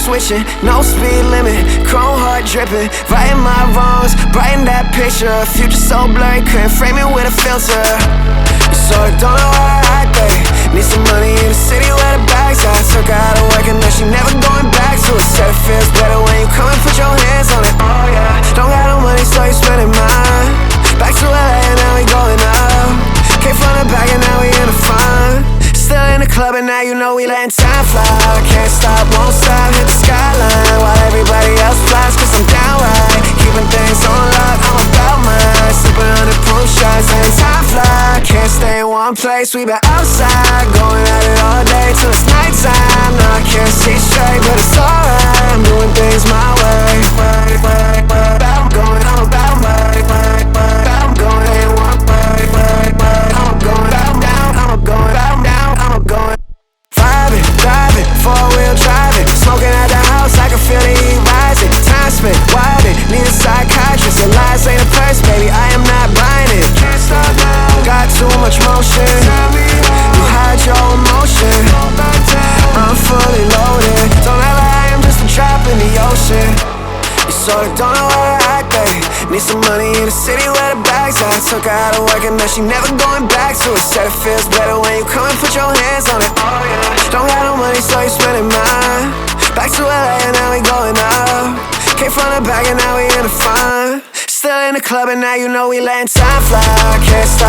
switching, no speed limit, chrome heart dripping, righting my wrongs, brighten that picture. Future so blurry, couldn't frame it with a filter. You sort of don't know how to act, babe. Need some money in the city where the bags at. Took her out of work and now she never going back to it. Said it feels better when you come and put your hands on it. Oh yeah, don't got no money so you spending mine. Back to LA and now we going up. Came from the back and now we in the front. Still in the club and now you know we letting time fly. Can't stop, won't stop, hit the skyline while everybody else flies, cause I'm down right. Keeping things on lock, I'm about mine. Sipping on the proof shots, letting time fly. Can't stay in one place, we been outside, going at it all day till it's nighttime. Now I can't see straight, but it's alright. I'm doing things my way. I'm going, I'm about my way. I'm going in one way. I'm going, I'm down, I'm going, I'm down, I'm going. Flybee, driving, four-wheel driving, smoking at the house, I can feel the heat rising. Time spent, wilding, need a psychiatrist. Your lies ain't a purse, baby, I am not buying it. Can't stop now, got too much motion. You hide your emotion. I'm fully loaded. Don't ever I am just a drop in the ocean. You sort of don't know how to act, babe. Need some money in the city where the bags at. Took her out of work and now she never going back to it. Said it feels better when you come and put your hands on it. Oh yeah, don't got no money so you spending mine. Back to LA and now we going up. Came from the back and now we in the front. Still in the club and now you know we letting time fly. Can't stop.